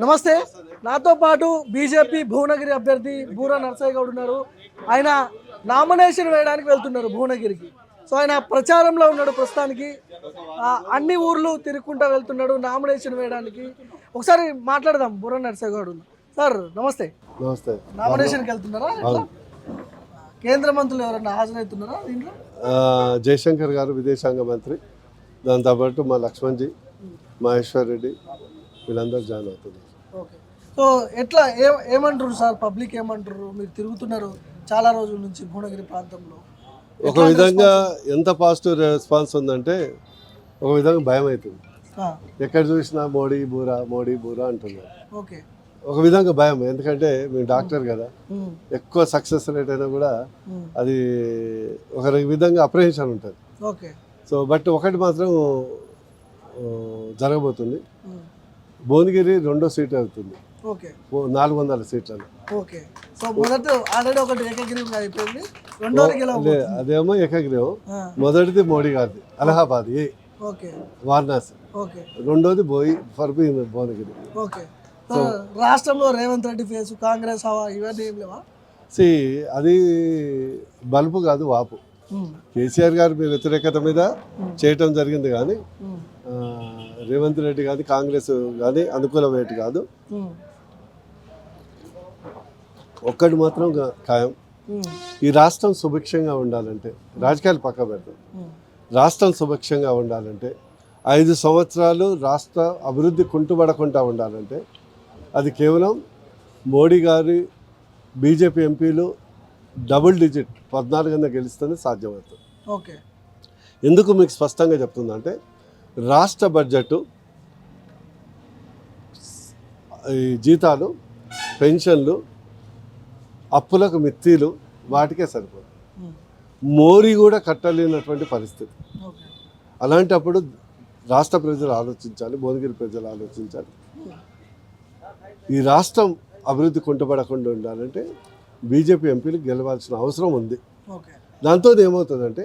నమస్తే. నాతో పాటు బీజేపీ భువనగిరి అభ్యర్థి బూరా నర్సయ్య గౌడ్ ఉన్నారు. ఆయన నామినేషన్ వేయడానికి వెళ్తున్నారు భువనగిరికి. సో ఆయన ప్రచారంలో ఉన్నాడు ప్రస్తుతానికి. అన్ని ఊర్లు తిరుగుకుంటూ వెళ్తున్నాడు నామినేషన్ వేయడానికి. ఒకసారి మాట్లాడదాం బూరా నర్సయ్య గౌడ్. సార్ నమస్తే. నమస్తే. నామినేషన్కి వెళ్తున్నారా? కేంద్ర మంత్రులు ఎవరన్నా హాజరవుతున్నారా దీంట్లో? జయశంకర్ గారు విదేశాంగ మంత్రి, దాంతోపాటు మా లక్ష్మణ్జీ, మహేశ్వర్ రెడ్డి వీళ్ళందరూ జాయిన్ అవుతున్నారు. ఓకే. సో ఎట్లా ఏమంటారు సార్? పబ్లిక్ ఏమంటారు? మీరు తిరుగుతున్నారు చాలా రోజుల నుంచి భువనగిరి ప్రాంతంలో. ఒక విధంగా ఎంత పాజిటివ్ రెస్పాన్స్ ఉందంటే ఒక విధంగా భయం అవుతుంది. ఎక్కడ చూసినా మోడీ బూరా అంటున్నారు. ఓకే. ఒక విధంగా భయం, ఎందుకంటే మేము డాక్టర్ కదా, ఎక్కువ సక్సెస్ రేట్ అయినా కూడా అది ఒక విధంగా అప్రహెన్షన్ ఉంటుంది. ఓకే. సో బట్ ఒకటి మాత్రం జరగబోతుంది, భువనగిరి 2వ సీట్ అవుతుంది. ఓకే. 400 సీట్లలో. ఓకే. సో మొదటి ఆల్రెడీ ఒకటి ఏకగ్రీవం అయిపోయింది, రెండోది అదేమో ఏకగ్రీవం. మొదటిది మోడీ గారిది అలహాబాద్ ఓకే వారణాసి. ఓకే. రెండోది భువనగిరి. ఓకే. రాష్ట్రంలో రేవంత్ రెడ్డి ఫేసు, కాంగ్రెస్ హవా ఇవన్నీ ఏం లేవా? అది బలుపు కాదు, వాపు. కేసీఆర్ గారి వ్యతిరేకత మీద చేయటం జరిగింది, కానీ రేవంత్ రెడ్డి కానీ కాంగ్రెస్ కానీ అనుకూలమేటి కాదు. ఒక్కటి మాత్రం ఖాయం, ఈ రాష్ట్రం సుభిక్షంగా ఉండాలంటే, రాజకీయాలు పక్క పెడతాం, రాష్ట్రం సుభిక్షంగా ఉండాలంటే 5 సంవత్సరాలు రాష్ట్ర అభివృద్ధి కుంటుపడకుండా ఉండాలంటే అది కేవలం మోడీ గారి బీజేపీ ఎంపీలు డబుల్ డిజిట్ 14 గెలుస్తుంది సాధ్యమవుతుంది. ఓకే. ఎందుకు మీకు స్పష్టంగా చెప్తుందంటే, రాష్ట్ర బడ్జెట్ ఈ జీతాలు, పెన్షన్లు, అప్పులకు మిత్తీలు వాటికే సరిపోదు. మోరీ కూడా కట్టలేనటువంటి పరిస్థితి. అలాంటప్పుడు రాష్ట్ర ప్రజలు ఆలోచించాలి, భువనగిరి ప్రజలు ఆలోచించాలి. ఈ రాష్ట్రం అభివృద్ధి కుంటుపడకుండా ఉండాలంటే బీజేపీ ఎంపీలు గెలవాల్సిన అవసరం ఉంది. దాంతో ఏమవుతుందంటే,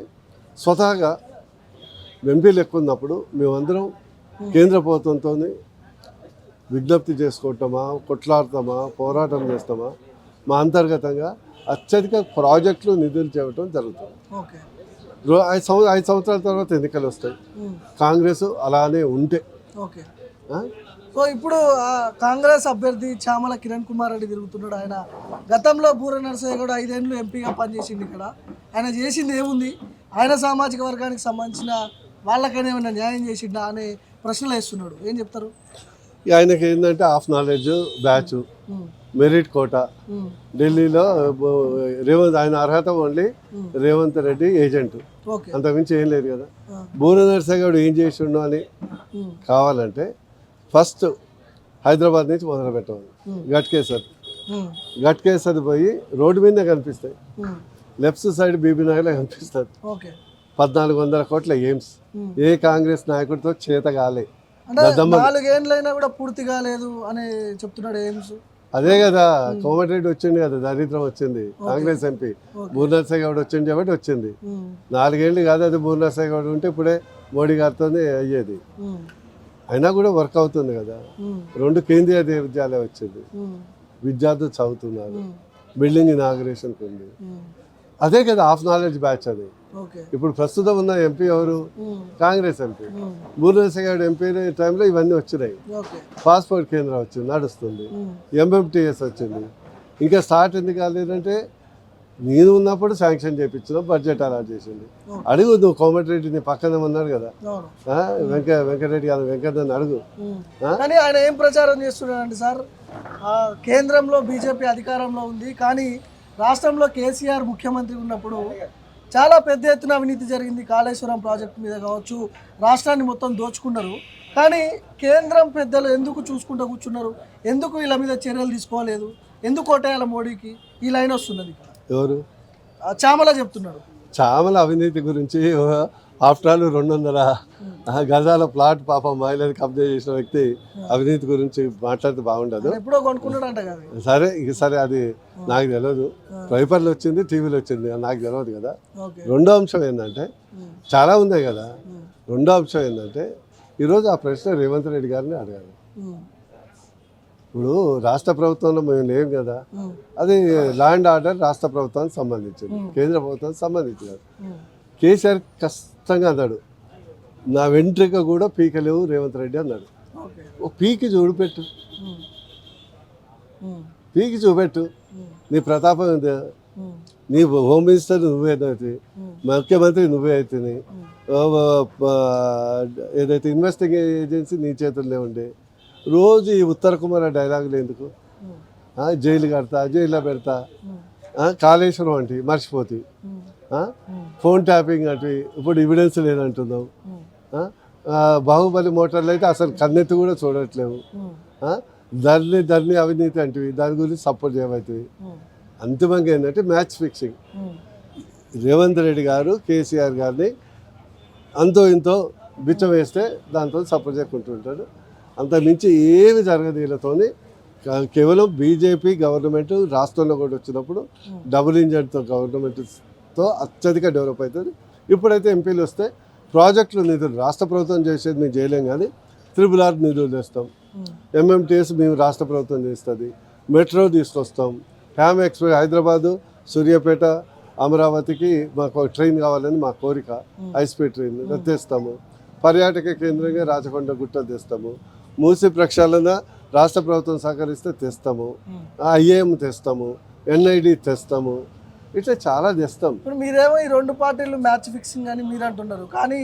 స్వతహాగా ఎంపీలు ఎక్కువ ఉన్నప్పుడు మేమందరం కేంద్ర ప్రభుత్వంతో విజ్ఞప్తి చేసుకుంటామా, కొట్లాడతామా, పోరాటం చేస్తామా, మా అంతర్గతంగా అత్యధిక ప్రాజెక్టులు నిధులు చేయటం జరుగుతుంది. 5 సంవత్సరాల తర్వాత ఎన్నికలు వస్తాయి, కాంగ్రెస్ అలానే ఉంటే. ఓకే. సో ఇప్పుడు కాంగ్రెస్ అభ్యర్థి చామల కిరణ్ కుమార్ రెడ్డి తిరుగుతున్నాడు. ఆయన గతంలో బూర నర్సయ్య కూడా 5 ఏళ్ళు ఎంపీగా పనిచేసింది. ఇక్కడ ఆయన చేసింది ఏముంది? ఆయన సామాజిక వర్గానికి సంబంధించిన వాళ్ళకైనా ఏమైనా న్యాయం చేసిండా అనే ప్రశ్నలు వేస్తున్నాడు. ఏం చెప్తారు? ఆయనకి ఏంటంటే half knowledge batch, merit quota. ఢిల్లీలో ఆయన అర్హత ఓన్లీ రేవంత్ రెడ్డి ఏజెంట్, అంతకుమించి ఏం లేదు కదా. బూర నర్సయ్య గౌడ్ ఏం చేసిండు అని కావాలంటే ఫస్ట్ హైదరాబాద్ నుంచి మొదలు పెట్టవాలి. గట్కేసర్ పోయి రోడ్డు మీదే కనిపిస్తాయి, లెఫ్ట్ సైడ్ బీబీ నగర్లో కనిపిస్తుంది. 1400 కోట్ల ఎయిమ్స్ ఏ కాంగ్రెస్ నాయకుడితో చేత కాలే. 4 ఏళ్ళైనా కూడా పూర్తి కాలేదు అని చెప్తున్నాడు ఎయిమ్స్. అదే కదా, కోమటిరెడ్డి వచ్చింది కదా, దరిద్రం వచ్చింది. కాంగ్రెస్ ఎంపీ బూర నర్సయ్య గౌడ్ వచ్చింది కాబట్టి వచ్చింది. 4 ఏళ్ళు కాదు, అది బూర నర్సయ్య గౌడ్ ఉంటే ఇప్పుడే మోడీ గారితో అయ్యేది. అయినా కూడా వర్క్ అవుతుంది కదా. 2 కేంద్రీయ విద్యాలయం వచ్చింది, విద్యార్థులు చదువుతున్నారు, బిల్డింగ్ ఇనాగరేషన్ ఉంది. అదే కదా హాఫ్ నాలెడ్జ్ బ్యాచ్ అది. ఇప్పుడు ప్రస్తుతం ఉన్న ఎంపీ ఎవరు? కాంగ్రెస్ ఎంపీ. బూర నర్సయ్య గౌడ్ ఎంపీ టైంలో ఇవన్నీ వచ్చినాయి. పాస్పోర్ట్ కేంద్రం వచ్చింది, నడుస్తుంది. ఎంఎంటీఎస్ వచ్చింది. ఇంకా స్టార్ట్ ఎందుకు కాలేదంటే, నేను ఉన్నప్పుడు శాంక్షన్ చేయించిన బడ్జెట్ అలాట్ చేసింది. అడుగు నువ్వు కోమటిరెడ్డి, నీ పక్కన ఉన్నాడు కదా వెంకటరెడ్డి గారు, వెంకటని అడుగు. కానీ ఆయన ఏం ప్రచారం చేస్తున్నాడంటే సార్, కేంద్రంలో బీజేపీ అధికారంలో ఉంది, కానీ రాష్ట్రంలో కేసీఆర్ ముఖ్యమంత్రి ఉన్నప్పుడు చాలా పెద్ద ఎత్తున అవినీతి జరిగింది. కాళేశ్వరం ప్రాజెక్టు మీద కావచ్చు, రాష్ట్రాన్ని మొత్తం దోచుకున్నారు. కానీ కేంద్రం పెద్దలు ఎందుకు చూసుకుంటూ కూర్చున్నారు? ఎందుకు వీళ్ళ మీద చర్యలు తీసుకోలేదు? ఎందుకు ఓటేయాల మోడీకి? ఈ లైన్ వస్తున్నది. ఎవరు? చామల చెప్తున్నాడు. చామల అవినీతి గురించి. ఆఫ్టర్ ఆల్ 200 గజాల ప్లాట్ పాపం మహిళలు కబ్జా చేసిన వ్యక్తి అవినీతి గురించి మాట్లాడితే బాగుండదు. ఎప్పుడో కొనుక్కున్నాడంట కదా. సరే అది నాకు తెలియదు. పేపర్లు వచ్చింది, టీవీలో వచ్చింది, నాకు తెలియదు కదా. రెండో అంశం ఏంటంటే, చాలా ఉన్నాయి కదా. రెండో అంశం ఏంటంటే, ఈరోజు ఆ ప్రశ్న రేవంత్ రెడ్డి గారిని అడగాలి. ఇప్పుడు రాష్ట్ర ప్రభుత్వంలో మేము లేం కదా, అది లా అండ్ ఆర్డర్ రాష్ట్ర ప్రభుత్వానికి సంబంధించింది, కేంద్ర ప్రభుత్వానికి సంబంధించింది. కేసీఆర్ కష్టంగా అన్నాడు, నా వెంట్రిక కూడా పీకలేవు రేవంత్ రెడ్డి అన్నాడు. ఓ పీకి చూపెట్టు, పీకి చూపెట్టు, నీ ప్రతాపం ఏంది? నీ హోమ్ మినిస్టర్ నువ్వే అయితే, ముఖ్యమంత్రి నువ్వే అవుతుంది, ఏదైతే ఇన్వెస్టింగ్ ఏజెన్సీ నీ చేతుల్లో ఉండే, రోజు ఈ ఉత్తర కుమార డైలాగులు ఎందుకు? జైలు కడతా, జైల్లో పెడతా, కాళేశ్వరం అంటే మర్చిపోతే, ఫోన్ ట్యాపింగ్ అంటే ఇప్పుడు ఎవిడెన్స్ లేదంటున్నావు, బాహుబలి మోటార్లు అయితే అసలు కన్నెత్తి కూడా చూడట్లేవు, ధర్ని అవినీతి అంటివి, దాని గురించి సపోర్ట్ చేయబోతుంది. అంతిమంగా ఏంటంటే మ్యాచ్ ఫిక్సింగ్. రేవంత్ రెడ్డి గారు కేసీఆర్ గారిని అంతో ఇంతో బిచ్చం వేస్తే దాంతో సపోర్ట్ చేసుకుంటుంటాడు. అంత మించి ఏమి జరగదు వీళ్ళతోని. కేవలం బీజేపీ గవర్నమెంట్ రాష్ట్రంలో కూడా వచ్చినప్పుడు డబుల్ ఇంజన్తో గవర్నమెంట్తో అత్యధిక డెవలప్ అవుతుంది. ఇప్పుడైతే ఎంపీలు వస్తే ప్రాజెక్టులు నిధులు రాష్ట్ర ప్రభుత్వం చేసేది మేము చేయలేం, కానీ RRR నిధులు తెస్తాం, MMTS మేము రాష్ట్ర ప్రభుత్వం చేస్తుంది, మెట్రో తీసుకొస్తాం, హ్యామ్ ఎక్స్ప్రెస్ హైదరాబాదు సూర్యాపేట అమరావతికి మాకు ఒక ట్రైన్ కావాలని మా కోరిక, హై స్పీడ్ ట్రైన్ తెస్తాము. పర్యాటక కేంద్రంగా రాచకొండ గుట్ట తెస్తాము. మూసి ప్రక్షాళన రాష్ట్ర ప్రభుత్వం సహకరిస్తే తెస్తాము. IAM తెస్తాము, NID తెస్తాము, ఇట్లా చాలా తెస్తాం. ఇప్పుడు మీరేమో ఈ రెండు పార్టీలు మ్యాచ్ ఫిక్సింగ్ అని మీరు అంటున్నారు, కానీ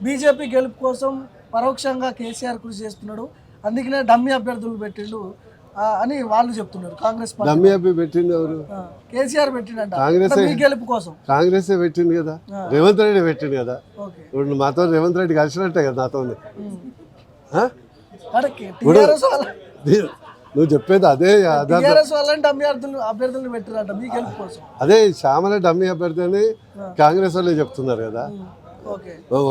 బీజేపీ గెలుపు కోసం పరోక్షంగా కేసీఆర్ కృషి చేస్తున్నాడు, అందుకనే డమ్మీ అభ్యర్థులు పెట్టిండు అని వాళ్ళు చెప్తున్నారు. కాంగ్రెస్ పార్టీ డమ్మీ అభ్యర్థి పెట్టింది ఎవరు? కేసీఆర్ పెట్టిండంట. కాంగ్రెస్ మీ గెలుపు కోసం కాంగ్రెసే పెట్టింది కదా, రేవంత్ రెడ్డి పెట్టింది కదా. ఇప్పుడు మాతో రేవంత్ రెడ్డి కలిసినట్టే కదా నాతో. నువ్వు చెప్పేది అదే, అభ్యర్థులు పెట్టిరంట మీ గెలుపు కోసం. అదే శ్యామల డమ్మీ అభ్యర్థి అని కాంగ్రెస్ వాళ్ళే చెప్తున్నారు కదా.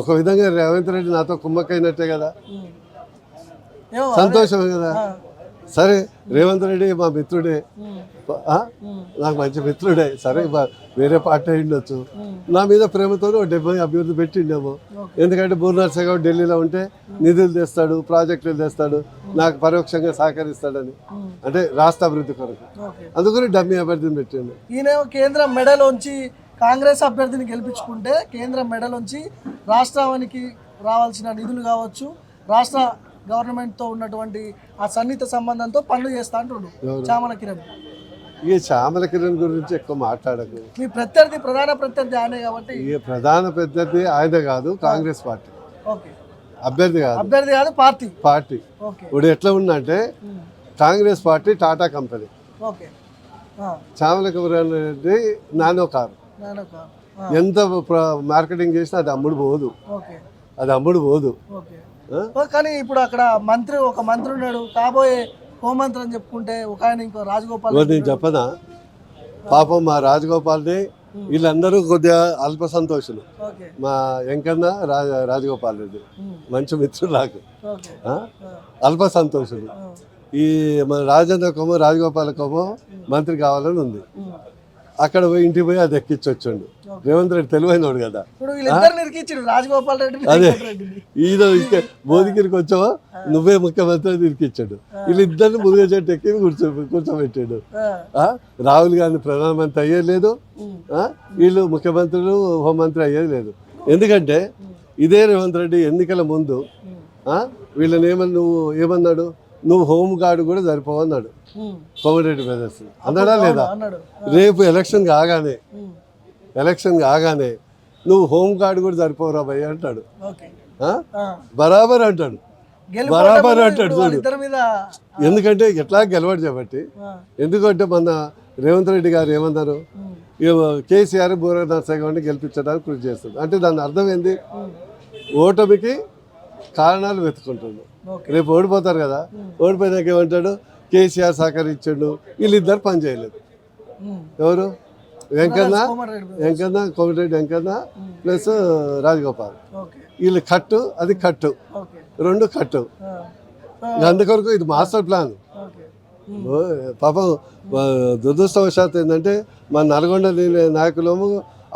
ఒక విధంగా రేవంత్ రెడ్డి నాతో కుమ్మక్కైనట్టే కదా, సంతోషమే కదా. సరే రేవంత్ రెడ్డి మా మిత్రుడే, నాకు మంచి మిత్రుడే, సరే వేరే పార్టీ ఉండొచ్చు, నా మీద ప్రేమతో 70 అభ్యర్థి పెట్టిండేమో. ఎందుకంటే బూర్నర్సే గౌడ్ ఢిల్లీలో ఉంటే నిధులు తెస్తాడు, ప్రాజెక్టులు తెస్తాడు, నాకు పరోక్షంగా సహకరిస్తాడని, అంటే రాష్ట్ర అభివృద్ధి కొరకు. అందుకని డమ్మీ అభ్యర్థిని పెట్టిండు. ఈయన కేంద్రం మెడలోంచి కాంగ్రెస్ అభ్యర్థిని గెలిపించుకుంటే కేంద్రం మెడలోంచి రాష్ట్రానికి రావాల్సిన నిధులు కావచ్చు, రాష్ట్ర గవర్నమెంట్తో ఉన్నటువంటి ఆ సన్నిహిత సంబంధంతో పనులు చేస్తా అంటుండు చామల కిరణ్. ఇక చామల కిరణ్ గురించి ఎక్కువ మాట్లాడకు. మీ ప్రత్యర్థి, ప్రధాన ప్రత్యర్థి ఆయనే కాబట్టి. ఇక ప్రధాన ప్రత్యర్థి ఆయన కాదు, కాంగ్రెస్ పార్టీ. ఓకే, అభ్యర్థి కాదు పార్టీ. పార్టీ ఇప్పుడు ఎట్లా ఉందంటే Congress party Tata company, okay, Chamala Kiran Reddy nano car. ఎంత మార్కెటింగ్ చేసినా అది అమ్ముడు పోదు, అది అమ్ముడు పోదు. కానీ ఇప్పుడు అక్కడ ఒక మంత్రి ఉన్నాడు, కాబోయే హోంమంత్రి అని చెప్పుకుంటే ఒక ఆయన ఇంకో రాజగోపాల్. నేను చెప్పనా, పాపం మా రాజగోపాల్ని వీళ్ళందరూ కొద్దిగా అల్ప సంతోషులు. మా వెంకన్న రాజగోపాల్ రెడ్డి మంచి మిత్రులు నాకు, అల్ప సంతోషులు. ఈ మన రాజేంద్ర కోమో రాజగోపాల్ కోమో మంత్రి కావాలని ఉంది. అక్కడ పోయి ఇంటికి పోయి అది ఎక్కించొచ్చుండు. రేవంత్ రెడ్డి తెలివైనోడు కదా, అదే ఈయన మోదిగిరికి వచ్చావా నువ్వే ముఖ్యమంత్రి ఇరికిచ్చాడు. వీళ్ళిద్దరిని మురుగ చెట్టు ఎక్కి కూర్చోబెట్టాడు. రాహుల్ గాంధీ ప్రధానమంత్రి అయ్యేలేదు, వీళ్ళు ముఖ్యమంత్రులు హోంమంత్రి అయ్యేది లేదు. ఎందుకంటే ఇదే రేవంత్ రెడ్డి ఎన్నికల ముందు వీళ్ళని నువ్వు ఏమన్నాడు, నువ్వు హోమ్ గార్డు కూడా సరిపోవన్నాడు కోమటిరెడ్డి బ్రదర్స్ అన్నాడా లేదా? రేపు ఎలక్షన్ కాగానే నువ్వు హోమ్ గార్డు కూడా సరిపోరా భయ్య అంటాడు. బరాబర్ అంటాడు, బరాబర్ అంటాడు చూడు. ఎందుకంటే ఎట్లా గెలవాడు కాబట్టి. ఎందుకంటే మన రేవంత్ రెడ్డి గారు ఏమన్నారు, కేసీఆర్ బూర నర్సగౌడ్ని గెలిపించడానికి కృషి చేస్తుంది. అంటే దాని అర్థం ఏంది, ఓటమికి కారణాలు వెతుకుంటున్నాడు. రేపు ఓడిపోతారు కదా, ఓడిపోయినాక ఏమంటాడు, కేసీఆర్ సహకరించాడు, వీళ్ళిద్దరు పని చేయలేదు. ఎవరు? వెంకన్న కోమటిరెడ్డి వెంకన్న ప్లస్ రాజగోపాల్, వీళ్ళు కట్టు, అది కట్టు, రెండు కట్టు. అందుకొరకు ఇది మాస్టర్ ప్లాన్. పాపం దురదృష్టవశాత్తు ఏంటంటే మన నల్గొండ నాయకులము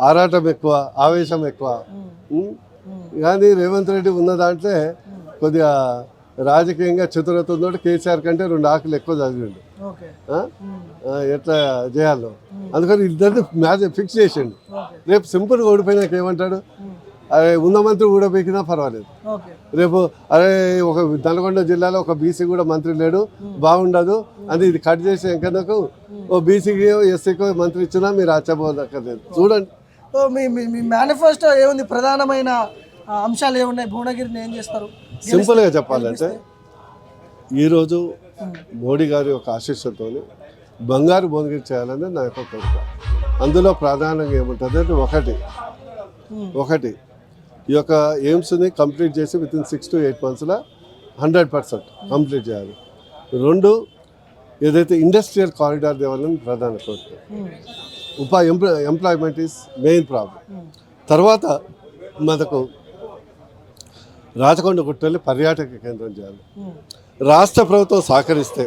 ఆరాటం ఎక్కువ, ఆవేశం ఎక్కువ. కానీ రేవంత్ రెడ్డి ఉన్న దాంట్లో కొద్దిగా రాజకీయంగా చతురత ఉన్నోడు కేసీఆర్ కంటే 2 ఆకులు ఎక్కువ చదివిండు. ఓకే. ఎట్లా చేయాలో అందుకని ఇద్దరిని మ్యాచ్ ఫిక్స్ చేసిండు. రేపు సింపుల్గా ఓడిపోయినాక ఏమంటాడు, అరే ఉన్న మంత్రి కూడా పీకినా పర్వాలేదు. ఓకే. రేపు అరే ఒక నల్గొండ జిల్లాలో ఒక బీసీ కూడా మంత్రి లేడు, బాగుండదు అని ఇది కట్ చేసి ఎంకనకు ఓ బీసీకి ఎస్సీకో మంత్రి ఇచ్చినా మీరు ఆశ్చర్యపోదక్కర్లేదు. చూడండి, సో మీ మీ మేనిఫెస్టో ఏముంది, ప్రధానమైన అంశాలు ఏమున్నాయి, భువనగిరిని ఏం చేస్తారు? సింపుల్గా చెప్పాలంటే ఈరోజు మోడీ గారి యొక్క ఆశీస్సులతో బంగారు భువనగిరి చేయాలని నా యొక్క కోరిక. అందులో ప్రధానంగా ఏముంటుంది అంటే ఒకటి ఈ యొక్క ఎయిమ్స్ని కంప్లీట్ చేసి వితిన్ 6 to 8 monthsలో 100% కంప్లీట్ చేయాలి. 2 ఏదైతే ఇండస్ట్రియల్ కారిడార్ దేవాలని ప్రధాన కోరిక. Employment is main problem. తర్వాత మనకు రాచకొండ గుట్టల్ని పర్యాటక కేంద్రం చేయాలి. రాష్ట్ర ప్రభుత్వం సహకరిస్తే,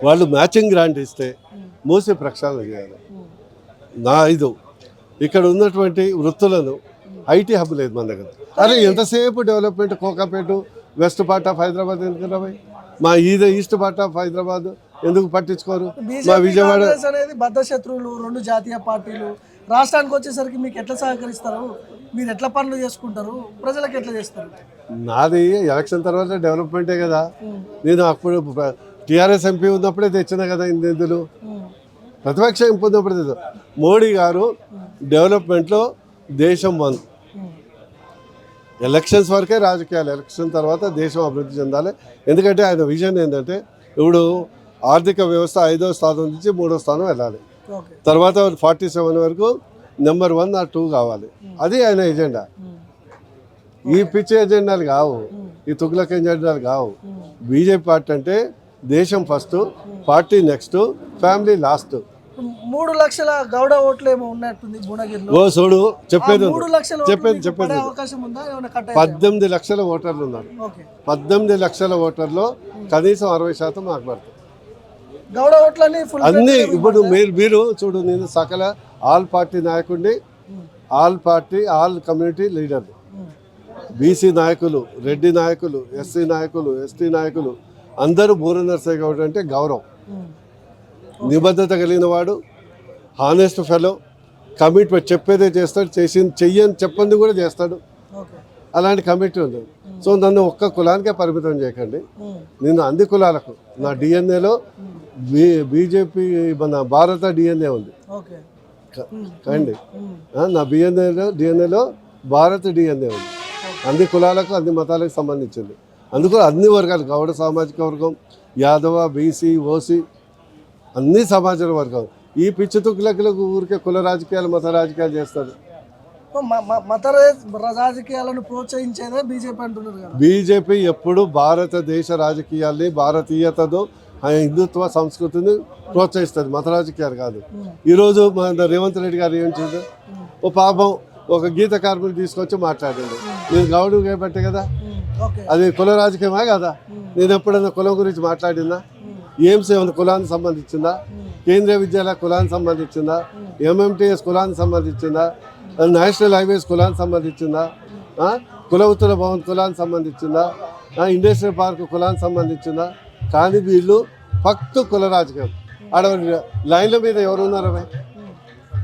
వాళ్ళు మ్యాచింగ్ గ్రాంట్ ఇస్తే మూసి ప్రక్షాళన చేయాలి. నా ఇక్కడ ఉన్నటువంటి వృత్తులను ఐటీ హబ్ లేదు మన దగ్గర. అరే ఎంతసేపు development, Kokapet west part of Hyderabad ఎందుకు రావాలి, మా ఈస్ట్ పార్ట్ ఆఫ్ హైదరాబాద్ ఎందుకు పట్టించుకోరు? మా విజయవాడ అనేది బద్ధ శత్రువులు, 2 జాతీయ పార్టీలు. రాష్ట్రానికి వచ్చేసరికి మీకు ఎట్లా సహకరిస్తారు, మీరు ఎట్లా పనులు చేసుకుంటారు, ప్రజలకు ఎట్లా చేస్తారు? నాది ఎలక్షన్ తర్వాత డెవలప్మెంటే కదా. నేను అప్పుడు టీఆర్ఎస్ ఎంపీ ఉన్నప్పుడే తెచ్చిన కదా ఇన్ని నిధులు, ప్రతిపక్ష ఎంపీ ఉన్నప్పుడే తెచ్చు. మోడీ గారు డెవలప్మెంట్లో దేశం 1, ఎలక్షన్స్ వరకే రాజకీయాలు, ఎలక్షన్ తర్వాత దేశం అభివృద్ధి చెందాలి. ఎందుకంటే ఆయన విజన్ ఏంటంటే ఇప్పుడు ఆర్థిక వ్యవస్థ 5వ స్థానం నుంచి 3వ స్థానం వెళ్ళాలి, తర్వాత 47 వరకు నెంబర్ 1 or 2 కావాలి. అది ఆయన ఎజెండా. ఈ పిచ్చి ఎజెండాలు కావు, ఈ తుగ్లక్ ఎజెండాలు కావు. బీజేపీ పార్టీ అంటే దేశం first, party next, family last. 3 లక్షల గౌడ ఓట్లు ఏమో ఉన్నట్టుంది భువనగిరిలో. ఓ చూడు, చెప్పేది 3 లక్షల చెప్పేది అవకాశం ఉందా? ఏమైనా కట్ 18 లక్షల ఓటర్లు ఉన్నారు. 18 లక్షల ఓటర్లో కనీసం 60% మాకు పడుతుంది. గౌడ ఓట్లని ఫుల్ అన్ని ఇప్పుడు మీరు చూడు, నేను సకల ఆల్ పార్టీ నాయకుడిని, ఆల్ కమ్యూనిటీ లీడర్, బీసీ నాయకులు, రెడ్డి నాయకులు, ఎస్సీ నాయకులు, ఎస్టీ నాయకులు అందరూ బూర నరసయ్య గౌడ్ అంటే గౌరవం. నిబద్ధత కలిగిన వాడు, హానెస్ట్ ఫెలో, కమిట్మెంట్ చెప్పేదే చేస్తాడు, చెయ్యని చెప్పంది కూడా చేస్తాడు. అలాంటి కమిటీ ఉంది. సో నన్ను ఒక్క కులానికే పరిమితం చేయకండి, నేను అన్ని కులాలకు, నా డిఎన్ఏలో బీజేపీ మన భారత డిఎన్ఏ ఉంది కండి, నా డిఎన్ఏలో భారత డిఎన్ఏ ఉంది. అన్ని కులాలకు, అన్ని మతాలకు సంబంధించింది. అందుకు అన్ని వర్గాలు, గౌడ సామాజిక వర్గం, యాదవ, బీసీ, ఓసీ, అన్ని సమాజం వర్గం. ఈ పిచ్చి తుక్కులకు ఊరికే కుల రాజకీయాలు, మత రాజకీయాలు చేస్తారు. మత రాజకీయాలను ప్రోత్సహించేదే బీజేపీ అంటున్నారు కదా. బీజేపీ ఎప్పుడు భారతదేశ రాజకీయాల్ని, భారతీయతను, హిందుత్వ సంస్కృతిని ప్రోత్సహిస్తుంది, మత రాజకీయాలు కాదు. ఈరోజు మన రేవంత్ రెడ్డి గారు ఏం చేశారు, ఓ పాపం ఒక గీత కార్మికులు తీసుకొచ్చి మాట్లాడండి. నేను గౌడు చేయబట్టే కదా, అది కుల రాజకీయమే కదా. నేను ఎప్పుడైనా కులం గురించి మాట్లాడిందా? ఎయిమ్స్ ఏమైనా కులానికి సంబంధించిందా? కేంద్రీయ విద్యాలయ కులానికి సంబంధించిందా? ఎంఎంటీఎస్ కులానికి సంబంధించిందా? నేషనల్ హైవేస్ కులానికి సంబంధించిందా? కుల ఉత్తర భవన్ కులానికి సంబంధించిందా? ఇండస్ట్రియల్ పార్క్ కులానికి సంబంధించిందా? కానీ వీళ్ళు ఫక్తు కుల రాజకీయం. ఆడ లైన్ల మీద ఎవరున్నారు?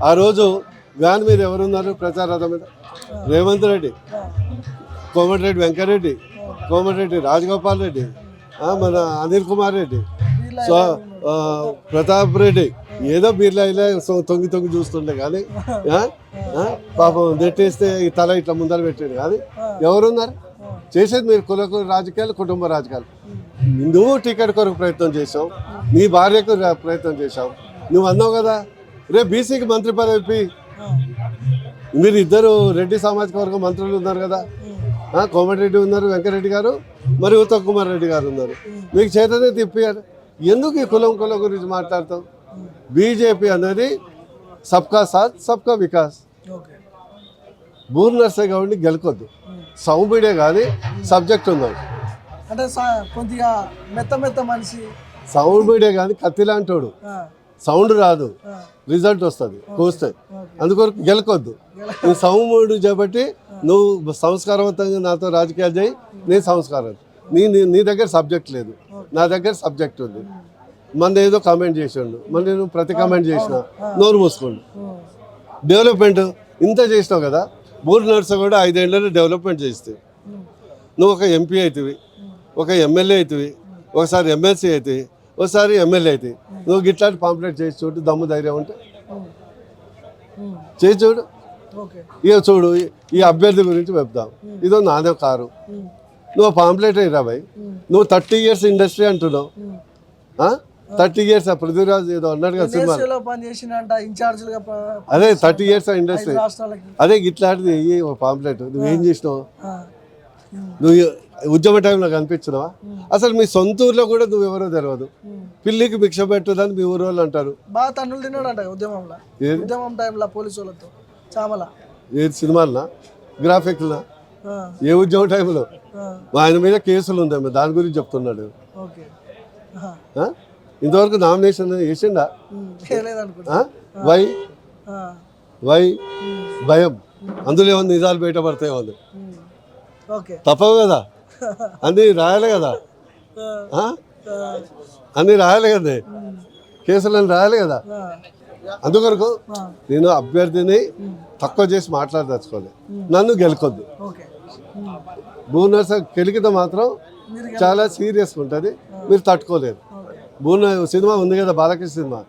ఆ రోజు వ్యాన్ మీద ఎవరున్నారు ప్రచారం మీద? రేవంత్ రెడ్డి, కోమటిరెడ్డి వెంకరెడ్డి, కోమటిరెడ్డి రాజగోపాల్ రెడ్డి, మన అనిల్ కుమార్ రెడ్డి, సో ప్రతాప్ రెడ్డి. ఏదో బీర్లా ఇలా తొంగి చూస్తుండే కానీ పాపం నెట్టేస్తే ఈ తల ఇట్లా ముందర పెట్టాడు. కానీ ఎవరున్నారు చేసేది? మీరు కుల రాజకీయాలు, కుటుంబ రాజకీయాలు. నువ్వు టికెట్ కొరకు ప్రయత్నం చేసావు, నీ భార్యకు ప్రయత్నం చేసావు. నువ్వు అన్నావు కదా రేపు బీసీకి మంత్రి పదవి, మీరు ఇద్దరు రెడ్డి సామాజిక వర్గం మంత్రులు ఉన్నారు కదా, కోమటిరెడ్డి ఉన్నారు, వెంకరెడ్డి గారు, మరి ఉత్తమ్ కుమార్ రెడ్డి గారు ఉన్నారు. మీకు చేతనే తిప్పారు. ఎందుకు ఈ కులం గురించి మాట్లాడతావు? బీజేపీ అనేది సబ్కా సాత్ సబ్కా వికాస్. బూర్ నర్సయ్య గౌడ్ని గెలుకొద్దు, సౌబిడే కానీ సబ్జెక్ట్ ఉంది. అంటే కొద్దిగా మెత్త మనిషి, సౌబిడే కానీ కత్తి లాంటోడు, సౌండ్ రాదు, రిజల్ట్ వస్తుంది కూస్తే. అందుకొరకు గెలకొద్దు. నువ్వు సౌముడు చేపట్టి నువ్వు సంస్కారవంతంగా నాతో రాజకీయాలు చేయి, నేను సంస్కారం. నీ దగ్గర సబ్జెక్ట్ లేదు, నా దగ్గర సబ్జెక్ట్ ఉంది. మన ఏదో కామెంట్ చేసిండు, మన నేను ప్రతి కామెంట్ చేసిన, నోరు మూసుకోండు. డెవలప్మెంట్ ఇంత చేసినావు కదా, బూర్ నర్స కూడా 5 ఏళ్ళలో డెవలప్మెంట్ చేస్తే నువ్వు ఒక ఎంపీ అవుతుంది, ఒక ఎమ్మెల్యే అవుతుంది, ఒకసారి ఎమ్మెల్సీ అవుతుంది, ఒకసారి ఎమ్మెల్యే అవుతుంది. నువ్వు గిట్లాంటి పాంప్లెట్ చేసి చూడు, దమ్ము ధైర్యం ఉంటే చేసి చూడు. ఇక చూడు, ఈ అభ్యర్థి గురించి చెప్తాం. ఇదో నాదే కారు, నువ్వు పాంప్లెట్ అయ్యిరా భయ్. నువ్వు 30 years ఇండస్ట్రీ అంటున్నావు, 30 years పృథ్వీరాజ్ ఏదో అన్నాడు కదా సినిమా, అదే 30 years ఇండస్ట్రీ. అదే ఇట్లాంటిది ఒక పాంప్లెట్ నువ్వేం చేసినావు? నువ్వు ఉద్యమ టైంలో కనిపించినావా? అసలు మీ సొంత ఊర్లో కూడా నువ్వు ఎవరో తెలియదు. పిల్లికి భిక్ష పెట్టదని మీ ఊరు వాళ్ళు అంటారు. బాగా తన్నులు తిన్నాడంట ఉద్యమం టైంలో పోలీసు వాళ్ళతో చామల. ఏది సినిమాలనా, గ్రాఫిక్లా, ఏ ఉద్యమ టైంలో? ఆయన మీద కేసులు ఉందేమో, దాని గురించి చెప్తున్నాడు. ఇంతవరకు నామినేషన్ వేసిండా? వై భయం, అందులో ఏమన్నా నిజాలు బయటపడతాయి వాళ్ళు, తప్పవు కదా, అన్నీ రాయాలి కదా, అన్నీ రాయాలి కదా, కేసులను రాయాలి కదా. అందుకొరకు నేను అభ్యర్థిని తక్కువ చేసి మాట్లాడదలుచుకోలేదు. నన్ను గెలుకొద్దు. భువనేశ్వర్ గెలికితే మాత్రం చాలా సీరియస్గా ఉంటుంది, మీరు తట్టుకోలేరు. సినిమా ఉంది కదా, బాలకృష్ణ సినిమా,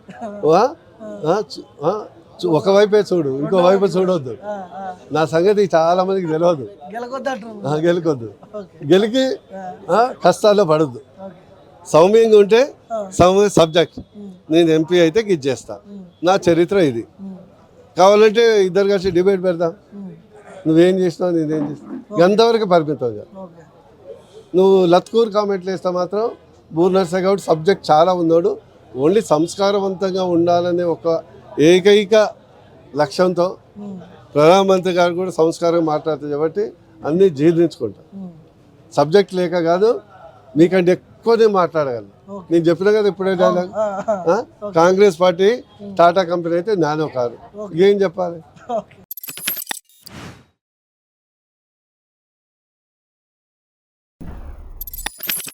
ఒకవైపే చూడు, ఇంకో వైపు చూడొద్దు. నా సంగతి చాలా మందికి తెలియదు. గెలుకొద్దు, గెలికి కష్టాల్లో పడద్దు. సౌమ్యంగా ఉంటే సబ్జెక్ట్, నేను ఎంపీ అయితే ఇది చేస్తా, నా చరిత్ర ఇది. కావాలంటే ఇద్దరు కలిసి డిబేట్ పెడదాం, నువ్వేం చేసినావు నేనేం చేస్తాను, ఎంతవరకు పరిమితం. నువ్వు లత్కూర్ కామెంట్లు వేస్తా మాత్రం బూర్ నర్సయ్య గౌడ్ సబ్జెక్ట్ చాలా ఉన్నాడు. ఓన్లీ సంస్కారవంతంగా ఉండాలనే ఒక ఏకైక లక్ష్యంతో ప్రధానమంత్రి గారు కూడా సంస్కారంగా మాట్లాడుతుంది కాబట్టి అన్నీ జీర్ణించుకుంటా. సబ్జెక్ట్ లేక కాదు, మీకంటే ఎక్కువనే మాట్లాడగలను. నేను చెప్పిన కదా ఇప్పుడే dialogue, Congress party Tata company అయితే నానో కారు, ఏం చెప్పాలి?